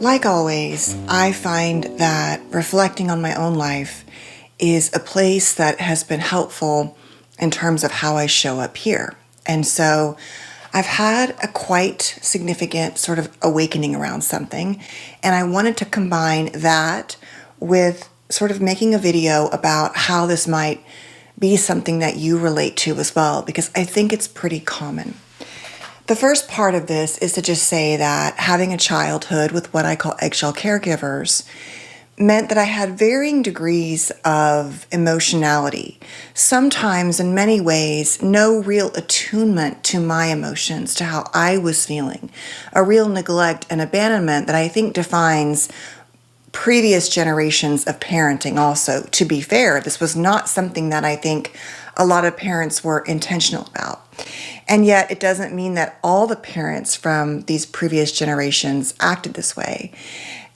Like always, I find that reflecting on my own life is a place that has been helpful in terms of how I show up here. And so I've had a quite significant sort of awakening around something, and I wanted to combine that with sort of making a video about how this might be something that you relate to as well, because I think it's pretty common. The first part of this is to just say that having a childhood with what I call eggshell caregivers meant that I had varying degrees of emotionality. Sometimes, in many ways, no real attunement to my emotions, to how I was feeling. A real neglect and abandonment that I think defines previous generations of parenting also. To be fair, this was not something that I think a lot of parents were intentional about. And yet it doesn't mean that all the parents from these previous generations acted this way.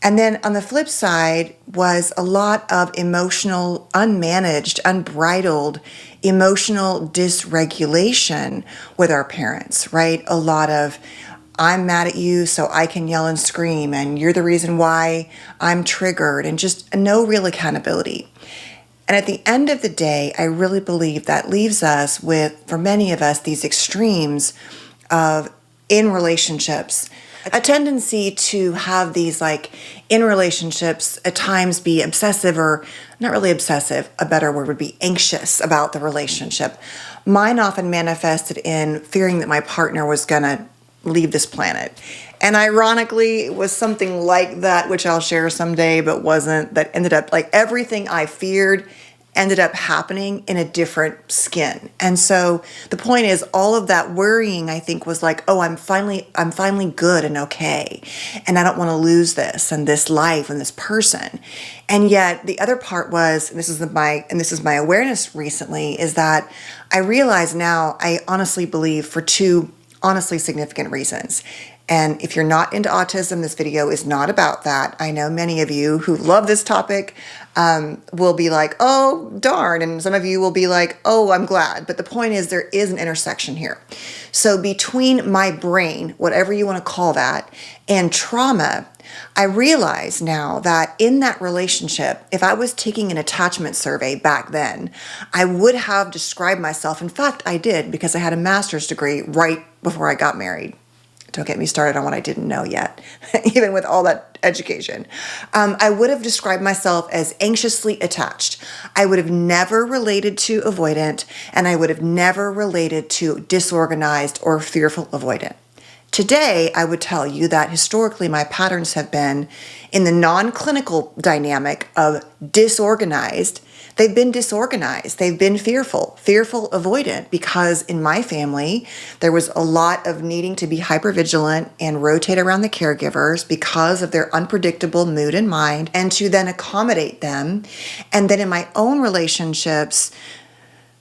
And then on the flip side was a lot of emotional, unmanaged, unbridled emotional dysregulation with our parents, right? A lot of, I'm mad at you so I can yell and scream, and you're the reason why I'm triggered, and just no real accountability. And at the end of the day, I really believe that leaves us with, for many of us, these extremes of in relationships, a tendency to have these in relationships at times be obsessive, or not really obsessive, a better word would be anxious about the relationship. Mine often manifested in fearing that my partner was gonna leave this planet. And ironically, it was something like that, which I'll share someday, but wasn't, that ended up everything I feared ended up happening in a different skin. And so the point is, all of that worrying, I think, was oh, I'm finally good and okay. And I don't want to lose this and this life and this person. And yet the other part was, and this is my awareness recently, is that I realize now, I honestly believe, for two honestly significant reasons. And if you're not into autism, this video is not about that. I know many of you who love this topic will be like, oh, darn. And some of you will be like, oh, I'm glad. But the point is, there is an intersection here. So between my brain, whatever you want to call that, and trauma, I realize now that in that relationship, if I was taking an attachment survey back then, I would have described myself. In fact, I did, because I had a master's degree right before I got married. Don't get me started on what I didn't know yet, even with all that education. I would have described myself as anxiously attached. I would have never related to avoidant, and I would have never related to disorganized or fearful avoidant. Today, I would tell you that historically my patterns have been in the non-clinical dynamic of disorganized. They've been disorganized. They've been fearful avoidant, because in my family, there was a lot of needing to be hypervigilant and rotate around the caregivers because of their unpredictable mood and mind, and to then accommodate them. And then in my own relationships,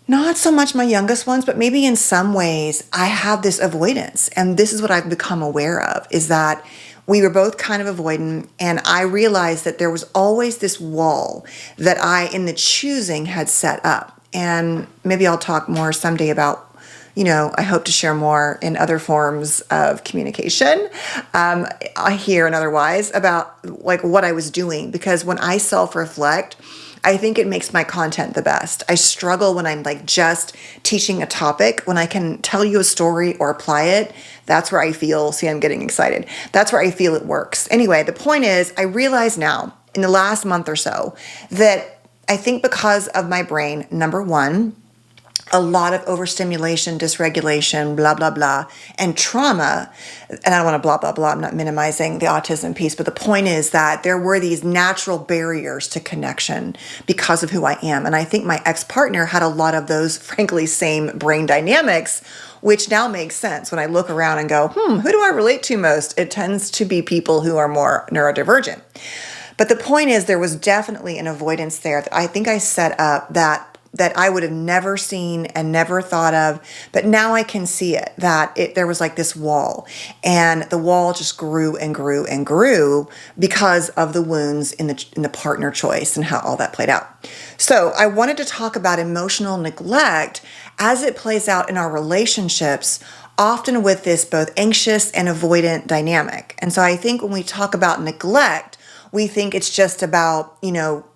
not so much my youngest ones, but maybe in some ways, I have this avoidance. And this is what I've become aware of, is that we were both kind of avoidant, and I realized that there was always this wall that I, in the choosing, had set up. And maybe I'll talk more someday about, I hope to share more in other forms of communication, here and otherwise, about what I was doing. Because when I self-reflect, I think it makes my content the best. I struggle when I'm just teaching a topic. When I can tell you a story or apply it, that's where I feel, see, I'm getting excited. That's where I feel it works. Anyway, the point is, I realize now in the last month or so that I think because of my brain, number one, a lot of overstimulation, dysregulation, blah, blah, blah, and trauma. And I don't want to blah, blah, blah. I'm not minimizing the autism piece, but the point is that there were these natural barriers to connection because of who I am. And I think my ex-partner had a lot of those, frankly, same brain dynamics, which now makes sense when I look around and go, who do I relate to most? It tends to be people who are more neurodivergent. But the point is, there was definitely an avoidance there that I think I set up that I would have never seen and never thought of, but now I can see it, that there was this wall, and the wall just grew and grew and grew because of the wounds in the partner choice and how all that played out. So I wanted to talk about emotional neglect as it plays out in our relationships often with this both anxious and avoidant dynamic. And so I think when we talk about neglect, we think it's just about,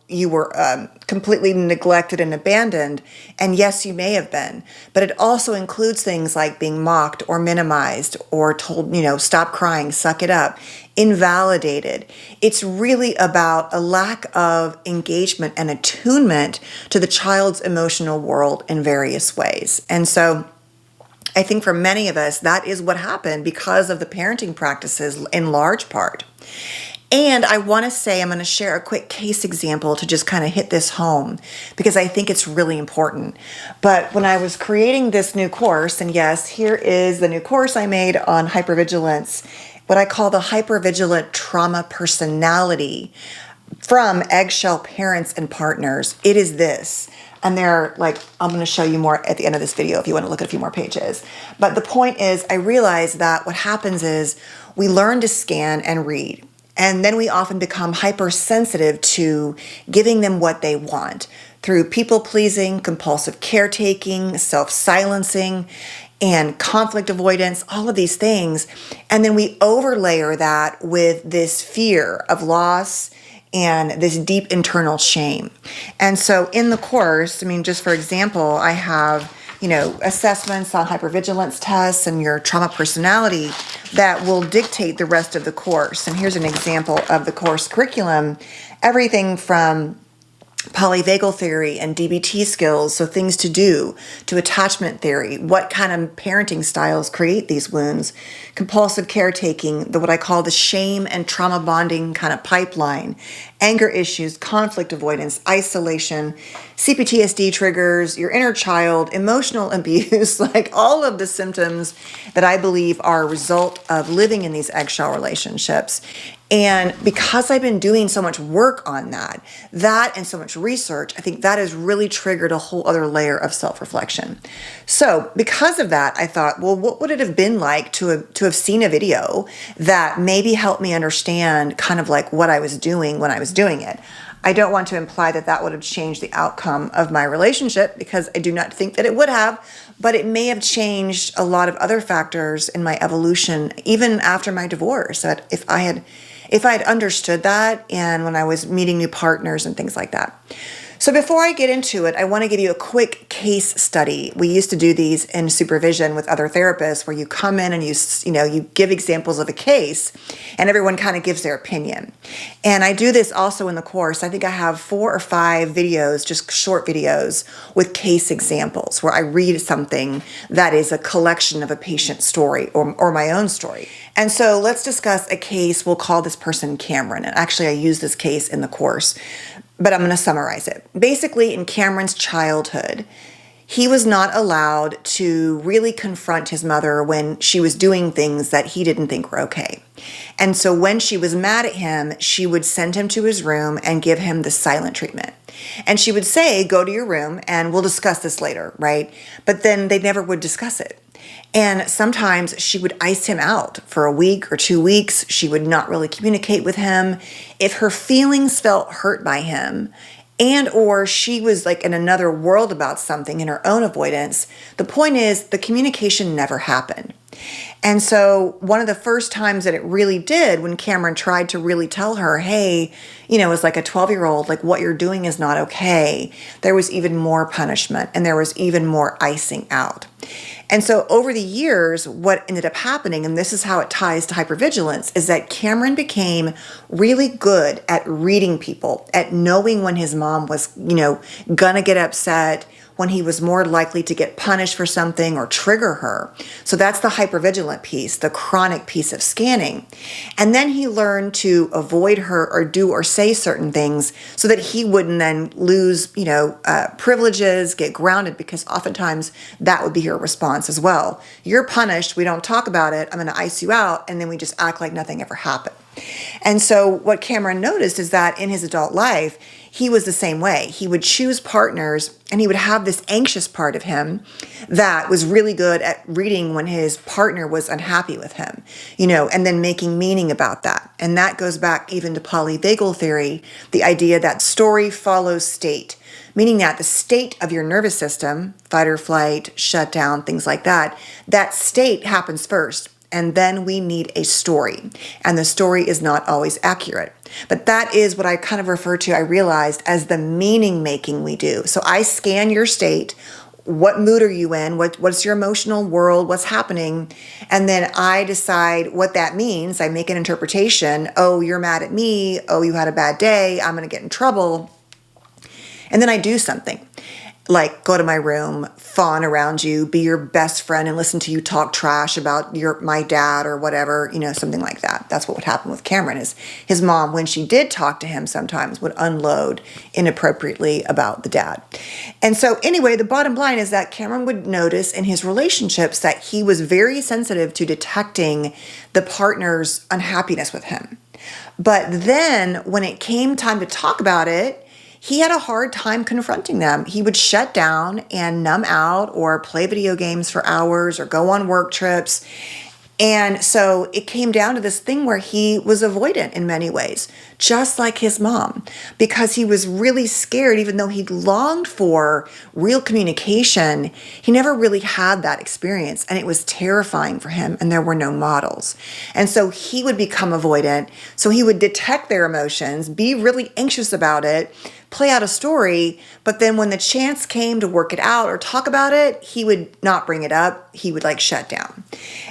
you were completely neglected and abandoned. And yes, you may have been, but it also includes things like being mocked or minimized or told, stop crying, suck it up, invalidated. It's really about a lack of engagement and attunement to the child's emotional world in various ways. And so I think for many of us, that is what happened because of the parenting practices in large part. And I want to say, I'm going to share a quick case example to just kind of hit this home because I think it's really important. But when I was creating this new course, and yes, here is the new course I made on hypervigilance, what I call the hypervigilant trauma personality from eggshell parents and partners. It is this. And I'm going to show you more at the end of this video if you want to look at a few more pages. But the point is, I realized that what happens is we learn to scan and read. And then we often become hypersensitive to giving them what they want through people-pleasing, compulsive caretaking, self-silencing, and conflict avoidance, all of these things. And then we overlayer that with this fear of loss and this deep internal shame. And so in the course, just for example, I have assessments on hypervigilance tests and your trauma personality that will dictate the rest of the course. And here's an example of the course curriculum, everything from polyvagal theory and DBT skills, so things to do, to attachment theory, what kind of parenting styles create these wounds, compulsive caretaking, what I call the shame and trauma bonding kind of pipeline, anger issues, conflict avoidance, isolation, CPTSD triggers, your inner child, emotional abuse, like all of the symptoms that I believe are a result of living in these eggshell relationships. And because I've been doing so much work on that and so much research, I think that has really triggered a whole other layer of self-reflection. So because of that, I thought, well, what would it have been like to have seen a video that maybe helped me understand kind of like what I was doing when I was doing it? I don't want to imply that would have changed the outcome of my relationship because I do not think that it would have, but it may have changed a lot of other factors in my evolution, even after my divorce. That if I had understood that and when I was meeting new partners and things like that. So before I get into it, I want to give you a quick case study. We used to do these in supervision with other therapists where you come in and you give examples of a case and everyone kind of gives their opinion. And I do this also in the course. I think I have 4 or 5 videos, just short videos with case examples where I read something that is a collection of a patient's story or my own story. And so let's discuss a case. We'll call this person Cameron. And actually I use this case in the course, but I'm going to summarize it. Basically, in Cameron's childhood, he was not allowed to really confront his mother when she was doing things that he didn't think were okay. And so when she was mad at him, she would send him to his room and give him the silent treatment. And she would say, go to your room and we'll discuss this later, right? But then they never would discuss it. And sometimes she would ice him out for a week or 2 weeks. She would not really communicate with him. If her feelings felt hurt by him and or she was like in another world about something in her own avoidance, the point is the communication never happened. And so one of the first times that it really did, when Cameron tried to really tell her, hey, it's like a 12-year-old, like what you're doing is not okay, there was even more punishment and there was even more icing out. And so over the years, what ended up happening, and this is how it ties to hypervigilance, is that Cameron became really good at reading people, at knowing when his mom was, gonna get upset, when he was more likely to get punished for something or trigger her. So that's the hypervigilant piece, the chronic piece of scanning. And then he learned to avoid her or do or say certain things so that he wouldn't then lose, privileges, get grounded, because oftentimes that would be her response as well. You're punished, we don't talk about it, I'm gonna ice you out, and then we just act like nothing ever happened. And so what Cameron noticed is that in his adult life, he was the same way. He would choose partners and he would have this anxious part of him that was really good at reading when his partner was unhappy with him, and then making meaning about that. And that goes back even to polyvagal theory, the idea that story follows state, meaning that the state of your nervous system, fight or flight, shutdown, things like that, that state happens first. And then we need a story. And the story is not always accurate. But that is what I kind of refer to, I realized, as the meaning making we do. So I scan your state. What mood are you in? What's your emotional world? What's happening? And then I decide what that means. I make an interpretation. Oh, you're mad at me. Oh, you had a bad day. I'm going to get in trouble. And then I do something. Like go to my room, fawn around you, be your best friend and listen to you talk trash about my dad or whatever, something like that. That's what would happen with Cameron is his mom, when she did talk to him sometimes, would unload inappropriately about the dad. And so anyway, the bottom line is that Cameron would notice in his relationships that he was very sensitive to detecting the partner's unhappiness with him. But then when it came time to talk about it, he had a hard time confronting them. He would shut down and numb out or play video games for hours or go on work trips. And so it came down to this thing where he was avoidant in many ways, just like his mom, because he was really scared. Even though he longed for real communication, he never really had that experience, and it was terrifying for him, and there were no models. And so he would become avoidant. So he would detect their emotions, be really anxious about it, play out a story, but then when the chance came to work it out or talk about it, he would not bring it up. He would shut down.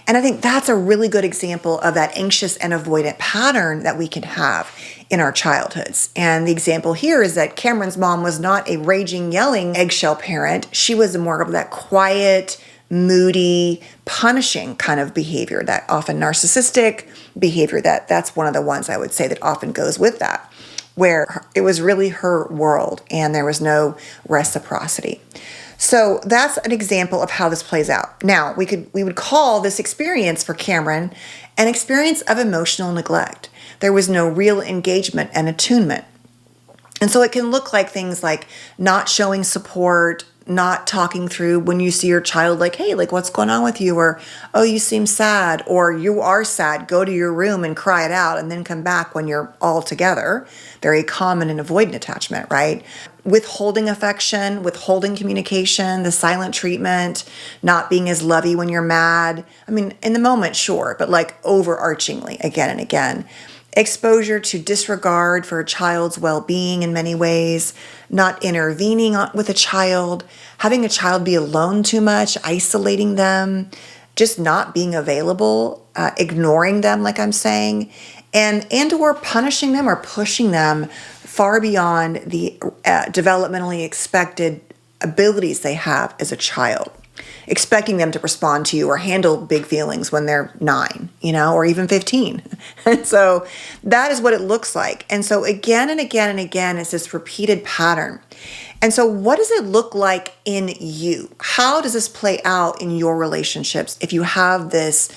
And I think that's a really good example of that anxious and avoidant pattern that we can have in our childhoods. And the example here is that Cameron's mom was not a raging, yelling eggshell parent. She was more of that quiet, moody, punishing kind of behavior, that often narcissistic behavior. That's one of the ones I would say that often goes with that, where it was really her world and there was no reciprocity. So that's an example of how this plays out. Now, we would call this experience for Cameron an experience of emotional neglect. There was no real engagement and attunement. And so it can look like things like not showing support, not talking through when you see your child, hey, what's going on with you? Or, oh, you seem sad, or you are sad, go to your room and cry it out and then come back when you're all together. Very common in avoidant attachment, right? Withholding affection, withholding communication, the silent treatment, not being as lovey when you're mad. I mean, in the moment, sure, but overarchingly again and again. Exposure to disregard for a child's well-being in many ways, not intervening with a child, having a child be alone too much, isolating them, just not being available, ignoring them, like I'm saying, and or punishing them or pushing them far beyond the developmentally expected abilities they have as a child. Expecting them to respond to you or handle big feelings when they're 9, or even 15. And so that is what it looks like. And so again and again and again, it's this repeated pattern. And so what does it look like in you? How does this play out in your relationships if you have this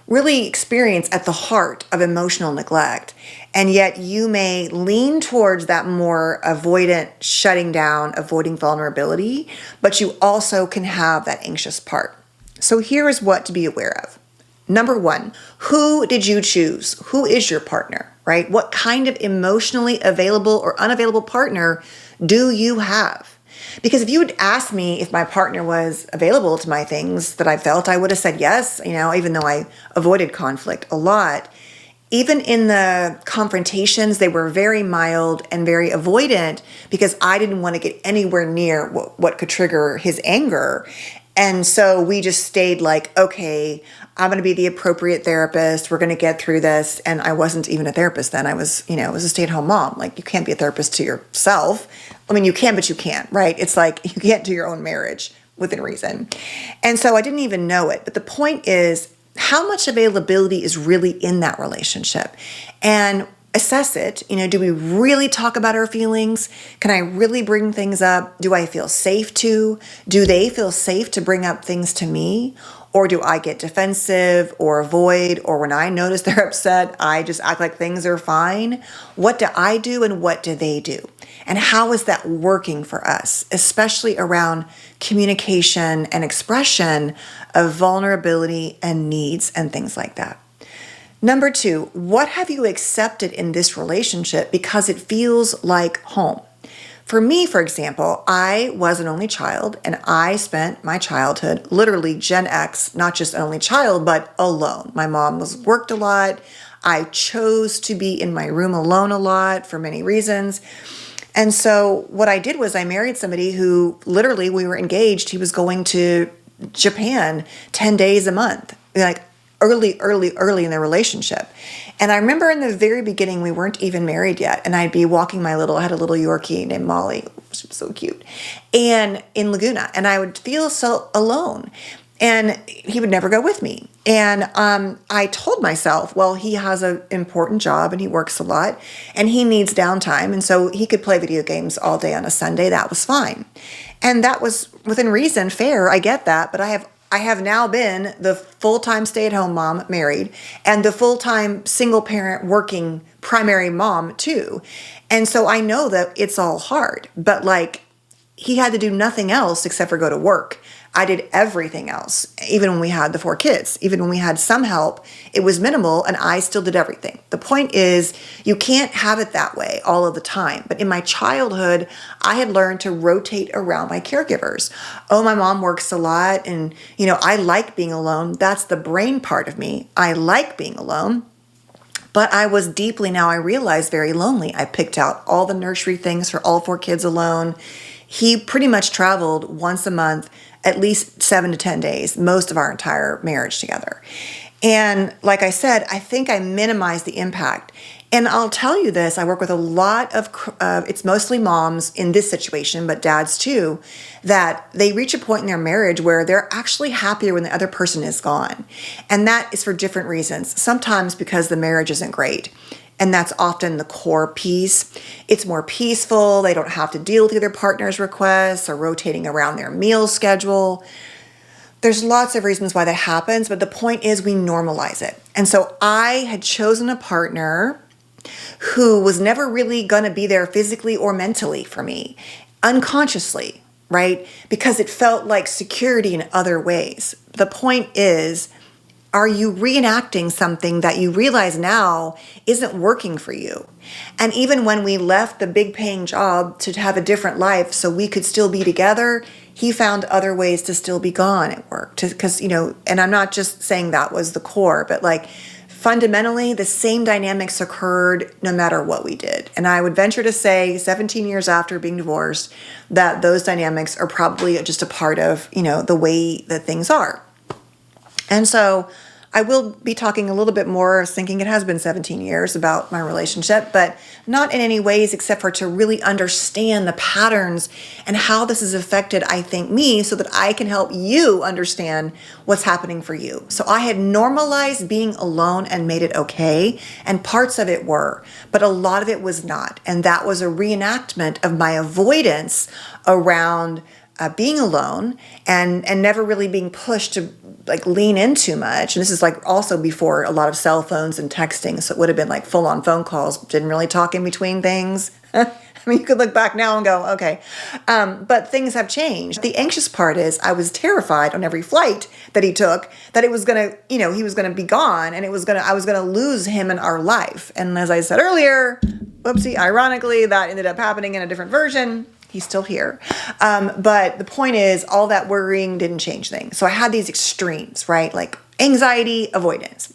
really experience at the heart of emotional neglect? And yet you may lean towards that more avoidant, shutting down, avoiding vulnerability, but you also can have that anxious part. So here is what to be aware of. Number 1, who did you choose? Who is your partner, right? What kind of emotionally available or unavailable partner do you have? Because if you would ask me if my partner was available to my things that I felt, I would have said yes, even though I avoided conflict a lot. Even in the confrontations, they were very mild and very avoidant because I didn't want to get anywhere near what could trigger his anger. And so we just stayed okay, I'm going to be the appropriate therapist. We're going to get through this. And I wasn't even a therapist then. I was, was a stay-at-home mom. You can't be a therapist to yourself. I mean, you can, but you can't, right? It's you can't do your own marriage within reason. And so I didn't even know it. But the point is, how much availability is really in that relationship? And assess it. Do we really talk about our feelings? Can I really bring things up? Do I feel safe to? Do they feel safe to bring up things to me? Or do I get defensive or avoid? Or when I notice they're upset, I just act like things are fine? What do I do and what do they do? And how is that working for us, especially around communication and expression of vulnerability and needs and things like that? Number two, what have you accepted in this relationship because it feels like home? For me, for example, I was an only child and I spent my childhood, literally Gen X, not just an only child, but alone. My mom worked a lot. I chose to be in my room alone a lot for many reasons. And so what I did was I married somebody who literally, we were engaged. He was going to Japan 10 days a month, like early in the relationship. And I remember in the very beginning, we weren't even married yet. And I'd be walking I had a little Yorkie named Molly. She was so cute. And in Laguna, and I would feel so alone. And he would never go with me. And I told myself, well, he has an important job and he works a lot and he needs downtime. And so he could play video games all day on a Sunday. That was fine. And that was within reason, fair. I get that. But I have now been the full-time stay-at-home mom, married, and the full-time single parent working primary mom too. And so I know that it's all hard, but like he had to do nothing else except for go to work. I did everything else, even when we had the 4 kids. Even when we had some help, it was minimal and I still did everything. The point is, you can't have it that way all of the time. But in my childhood, I had learned to rotate around my caregivers. Oh, my mom works a lot and, I like being alone. That's the brain part of me. I like being alone. But I was deeply, now I realize, very lonely. I picked out all the nursery things for all 4 kids alone. He pretty much traveled once a month, at least 7 to 10 days, most of our entire marriage together. And like I said, I think I minimized the impact. And I'll tell you this, I work with a lot of, it's mostly moms in this situation, but dads too, that they reach a point in their marriage where they're actually happier when the other person is gone. And that is for different reasons. Sometimes because the marriage isn't great. And that's often the core piece. It's more peaceful. They don't have to deal with the other partner's requests or rotating around their meal schedule. There's lots of reasons why that happens, but the point is we normalize it. And so I had chosen a partner who was never really going to be there physically or mentally for me, unconsciously, right? Because it felt like security in other ways. The point is, are you reenacting something that you realize now isn't working for you? And even when we left the big paying job to have a different life so we could still be together, he found other ways to still be gone at work. Because, and I'm not just saying that was the core, but like fundamentally the same dynamics occurred no matter what we did. And I would venture to say 17 years after being divorced, that those dynamics are probably just a part of, the way that things are. And so I will be talking a little bit more, I was thinking it has been 17 years about my relationship, but not in any ways except for to really understand the patterns and how this has affected, I think, me so that I can help you understand what's happening for you. So I had normalized being alone and made it okay, and parts of it were, but a lot of it was not. And that was a reenactment of my avoidance around being alone and never really being pushed to like lean in too much. And this is like also before a lot of cell phones and texting. So it would have been like full on phone calls, didn't really talk in between things. I mean, you could look back now and go, okay. But things have changed. The anxious part is I was terrified on every flight that he took that it was going to, he was going to be gone and I was going to lose him in our life. And as I said earlier, whoopsie, ironically, that ended up happening in a different version. He's still here. But the point is, all that worrying didn't change things. So I had these extremes, right? Like anxiety, avoidance.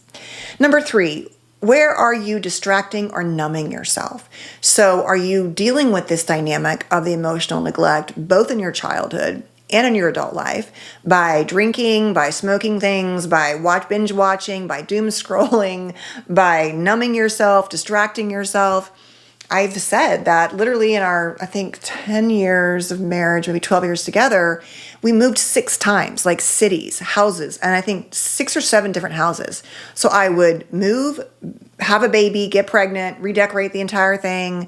Number 3, where are you distracting or numbing yourself? So are you dealing with this dynamic of the emotional neglect, both in your childhood and in your adult life, by drinking, by smoking things, by binge watching, by doom scrolling, by numbing yourself, distracting yourself? I've said that literally in our, I think, 10 years of marriage, maybe 12 years together, we moved 6 times, like cities, houses, and I think 6 or 7 different houses. So I would move, have a baby, get pregnant, redecorate the entire thing,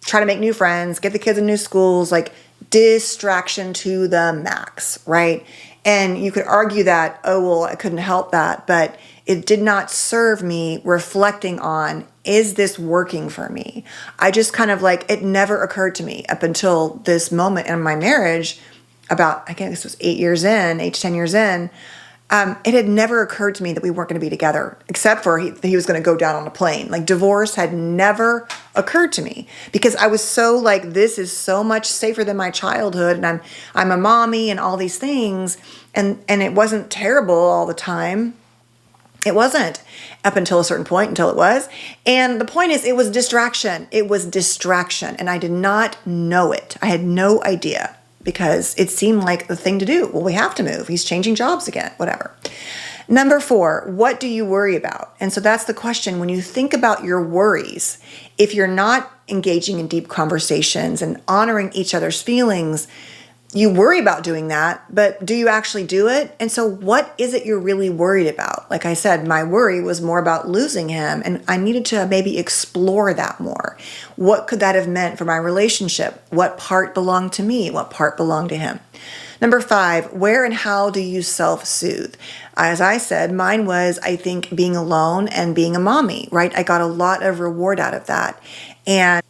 try to make new friends, get the kids in new schools, like distraction to the max, right? And you could argue that, oh, well, I couldn't help that, but it did not serve me reflecting on, is this working for me? I just kind of like, it never occurred to me up until this moment in my marriage about, I guess it was 8 to 10 years in, It had never occurred to me that we weren't going to be together, except for he was going to go down on a plane. Like, divorce had never occurred to me because I was so like, this is so much safer than my childhood, and I'm a mommy and all these things, and it wasn't terrible all the time. It wasn't up until a certain point, until it was. And the point is, it was distraction. It was distraction, and I did not know it. I had no idea because it seemed like the thing to do. Well, we have to move. He's changing jobs again, whatever. Number 4, what do you worry about? And so that's the question. When you think about your worries, if you're not engaging in deep conversations and honoring each other's feelings, you worry about doing that, but do you actually do it? And so what is it you're really worried about? Like I said, my worry was more about losing him, and I needed to maybe explore that more. What could that have meant for my relationship? What part belonged to me? What part belonged to him? Number 5, where and how do you self-soothe? As I said, mine was, I think, being alone and being a mommy, right? I got a lot of reward out of that. And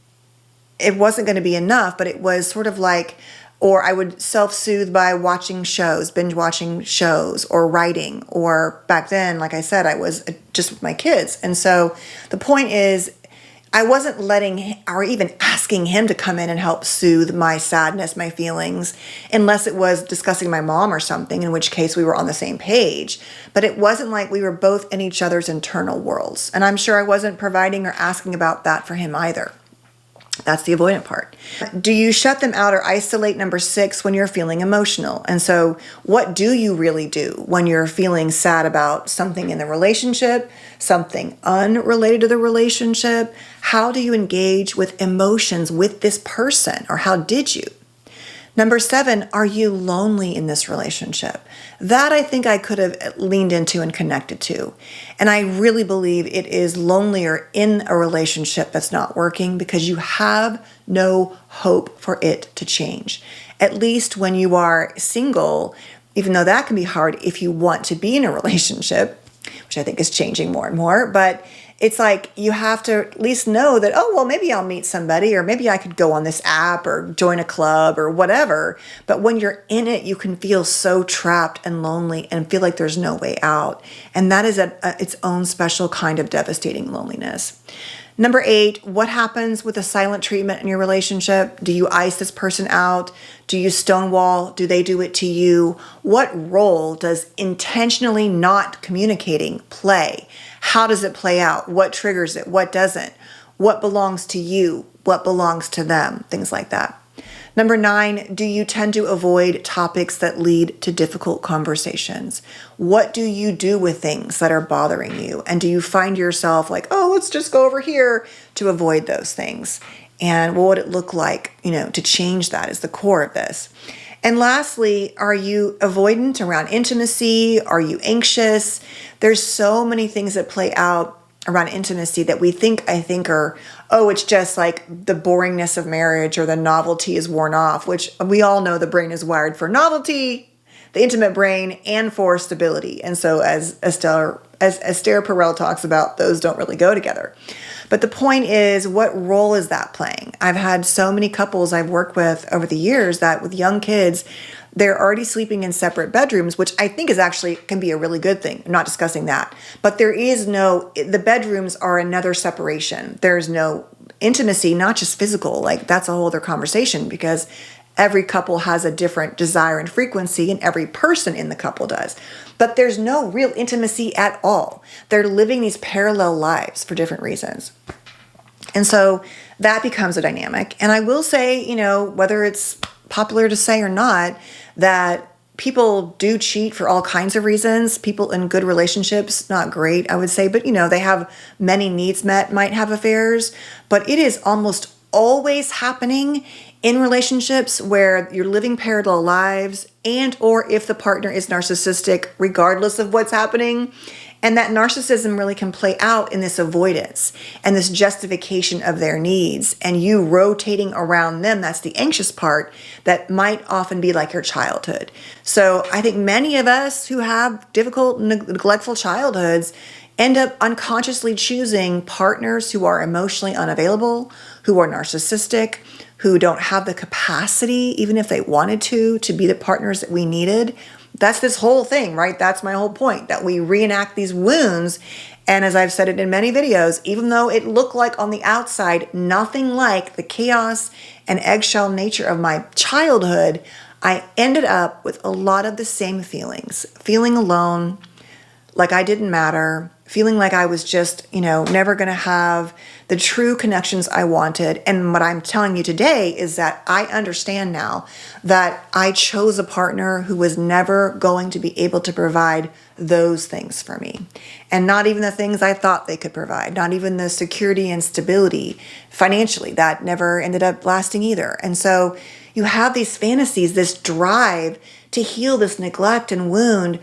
it wasn't going to be enough, but it was sort of like, or I would self-soothe by watching shows, binge watching shows, or writing. Or back then, like I said, I was just with my kids. And so the point is, I wasn't letting or even asking him to come in and help soothe my sadness, my feelings, unless it was discussing my mom or something, in which case we were on the same page. But it wasn't like we were both in each other's internal worlds. And I'm sure I wasn't providing or asking about that for him either. That's the avoidant part. Do you shut them out or isolate? Number 6, when you're feeling emotional. And so what do you really do when you're feeling sad about something in the relationship, something unrelated to the relationship? How do you engage with emotions with this person, or how did you? Number 7, are you lonely in this relationship? That I think I could have leaned into and connected to. And I really believe it is lonelier in a relationship that's not working because you have no hope for it to change. At least when you are single, even though that can be hard if you want to be in a relationship, which I think is changing more and more, but it's like you have to at least know that, oh, well, maybe I'll meet somebody, or maybe I could go on this app or join a club or whatever. But when you're in it, you can feel so trapped and lonely and feel like there's no way out. And that is its own special kind of devastating loneliness. Number 8, what happens with the silent treatment in your relationship? Do you ice this person out? Do you stonewall? Do they do it to you? What role does intentionally not communicating play? How does it play out? What triggers it? What doesn't? What belongs to you? What belongs to them? Things like that. Number 9, do you tend to avoid topics that lead to difficult conversations? What do you do with things that are bothering you? And do you find yourself like, oh, let's just go over here to avoid those things? And what would it look like, to change that is the core of this. And lastly, are you avoidant around intimacy? Are you anxious? There's so many things that play out around intimacy that I think are, oh, it's just like the boringness of marriage or the novelty is worn off, which we all know the brain is wired for novelty, the intimate brain, and for stability. And so as Esther Perel talks about, those don't really go together. But the point is, what role is that playing? I've had so many couples I've worked with over the years that with young kids, they're already sleeping in separate bedrooms, which I think can be a really good thing. I'm not discussing that. But the bedrooms are another separation. There's no intimacy, not just physical. Like, that's a whole other conversation because every couple has a different desire and frequency, and every person in the couple does. But there's no real intimacy at all. They're living these parallel lives for different reasons. And so that becomes a dynamic. And I will say, whether it's popular to say or not, that people do cheat for all kinds of reasons. People in good relationships, not great, I would say, but they have many needs met, might have affairs, but it is almost always happening in relationships where you're living parallel lives, and or if the partner is narcissistic, regardless of what's happening. And that narcissism really can play out in this avoidance and this justification of their needs, and you rotating around them. That's the anxious part that might often be like your childhood. So I think many of us who have difficult, neglectful childhoods end up unconsciously choosing partners who are emotionally unavailable, who are narcissistic, who don't have the capacity, even if they wanted to be the partners that we needed. That's this whole thing, right? That's my whole point, that we reenact these wounds. And as I've said it in many videos, even though it looked like on the outside nothing like the chaos and eggshell nature of my childhood, I ended up with a lot of the same feelings. Feeling alone, like I didn't matter, feeling like I was just, never going to have the true connections I wanted. And what I'm telling you today is that I understand now that I chose a partner who was never going to be able to provide those things for me. And not even the things I thought they could provide, not even the security and stability financially. That never ended up lasting either. And so you have these fantasies, this drive to heal this neglect and wound.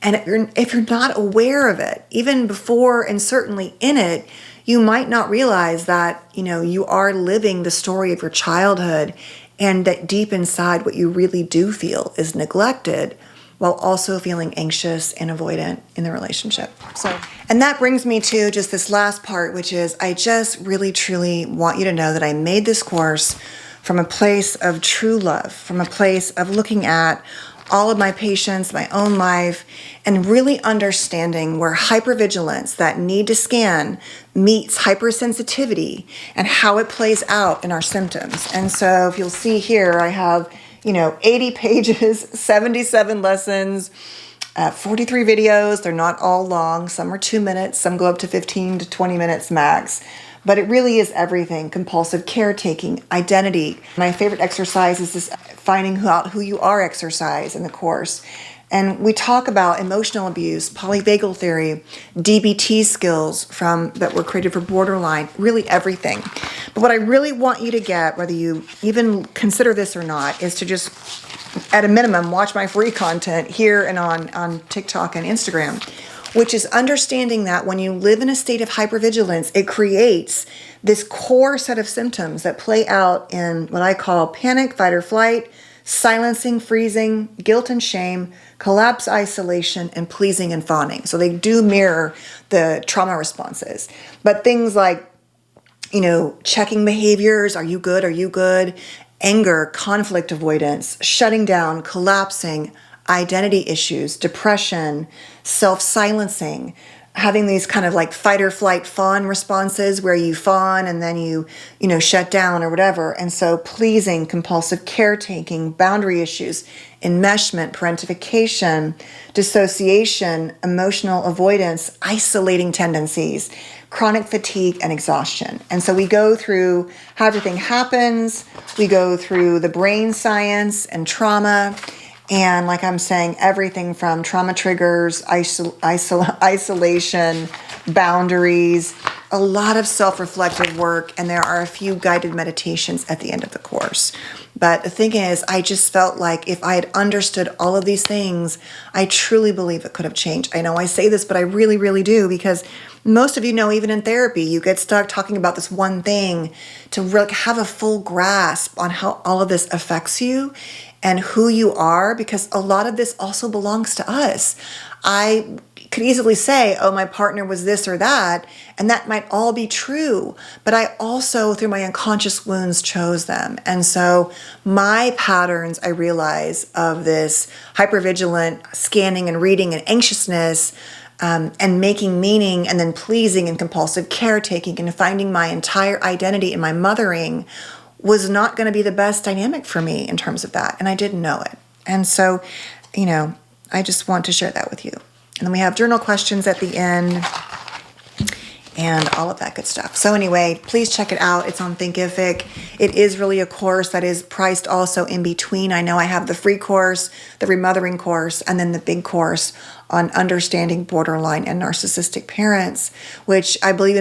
And if you're not aware of it, even before and certainly in it, you might not realize that, you are living the story of your childhood, and that deep inside what you really do feel is neglected, while also feeling anxious and avoidant in the relationship. And that brings me to just this last part, which is I just really, truly want you to know that I made this course from a place of true love, from a place of looking at all of my patients, my own life, and really understanding where hypervigilance, that need to scan, meets hypersensitivity and how it plays out in our symptoms. And so if you'll see here, I have, 80 pages, 77 lessons, 43 videos. They're not all long. Some are 2 minutes. Some go up to 15 to 20 minutes max. But it really is everything: compulsive caretaking, identity. My favorite exercise is this finding out who you are exercise in the course. And we talk about emotional abuse, polyvagal theory, DBT skills that were created for borderline, really everything. But what I really want you to get, whether you even consider this or not, is to just, at a minimum, watch my free content here and on TikTok and Instagram, which is understanding that when you live in a state of hypervigilance, it creates this core set of symptoms that play out in what I call panic, fight or flight, silencing, freezing, guilt and shame, collapse, isolation, and pleasing and fawning. So they do mirror the trauma responses. But things like, checking behaviors, are you good? Are you good? Anger, conflict avoidance, shutting down, collapsing, identity issues, depression, self-silencing, having these kind of like fight or flight fawn responses where you fawn and then you shut down or whatever. And so pleasing, compulsive caretaking, boundary issues, enmeshment, parentification, dissociation, emotional avoidance, isolating tendencies, chronic fatigue, and exhaustion. And so we go through how everything happens. We go through the brain science and trauma. And like I'm saying, everything from trauma triggers, isolation, boundaries, a lot of self-reflective work, and there are a few guided meditations at the end of the course. But the thing is, I just felt like if I had understood all of these things, I truly believe it could have changed. I know I say this, but I really, really do, because most of you know, even in therapy, you get stuck talking about this one thing to really have a full grasp on how all of this affects you and who you are, because a lot of this also belongs to us. I could easily say, oh, my partner was this or that, and that might all be true, but I also, through my unconscious wounds, chose them. And so my patterns, I realize, of this hypervigilant scanning and reading and anxiousness, and making meaning, and then pleasing and compulsive caretaking, and finding my entire identity in my mothering, was not going to be the best dynamic for me in terms of that. And I didn't know it. And so, I just want to share that with you. And then we have journal questions at the end and all of that good stuff. So anyway, please check it out. It's on Thinkific. It is really a course that is priced also in between. I know I have the free course, the remothering course, and then the big course on understanding borderline and narcissistic parents, which I believe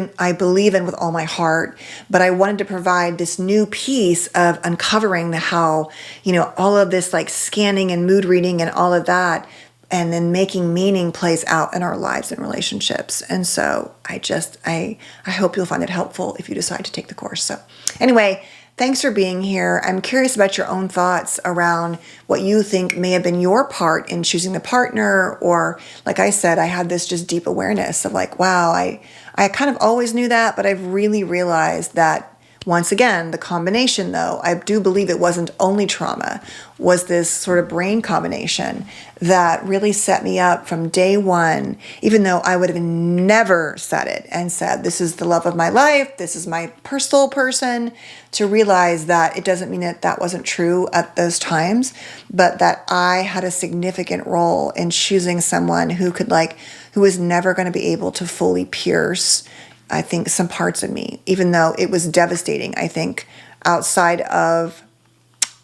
in with all my heart. But I wanted to provide this new piece of uncovering how, all of this like scanning and mood reading and all of that, and then making meaning plays out in our lives and relationships. And so I hope you'll find it helpful if you decide to take the course. So anyway, thanks for being here. I'm curious about your own thoughts around what you think may have been your part in choosing the partner, or like I said, I had this just deep awareness of like, wow, I kind of always knew that, but I've really realized that Once again, the combination, though, I do believe it wasn't only trauma, was this sort of brain combination that really set me up from day one, even though I would have never said it and said, this is the love of my life, this is my soul person, to realize that it doesn't mean that that wasn't true at those times, but that I had a significant role in choosing someone who was never going to be able to fully pierce, I think, some parts of me, even though it was devastating. I think outside of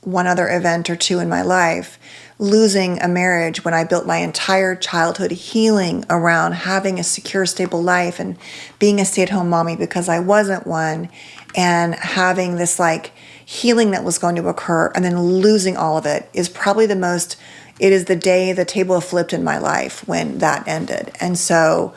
one other event or two in my life, losing a marriage when I built my entire childhood healing around having a secure, stable life and being a stay-at-home mommy because I wasn't one, and having this healing that was going to occur and then losing all of it is probably it is the day the table flipped in my life when that ended. And so,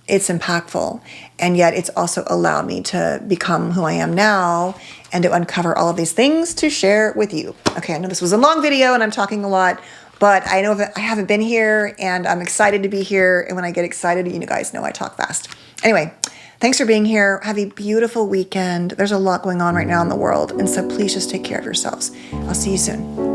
it's impactful, and yet it's also allowed me to become who I am now and to uncover all of these things to share with you. Okay, I know this was a long video and I'm talking a lot, but I know that I haven't been here and I'm excited to be here. And when I get excited, you guys know I talk fast. Anyway, thanks for being here. Have a beautiful weekend. There's a lot going on right now in the world, and so please just take care of yourselves. I'll see you soon.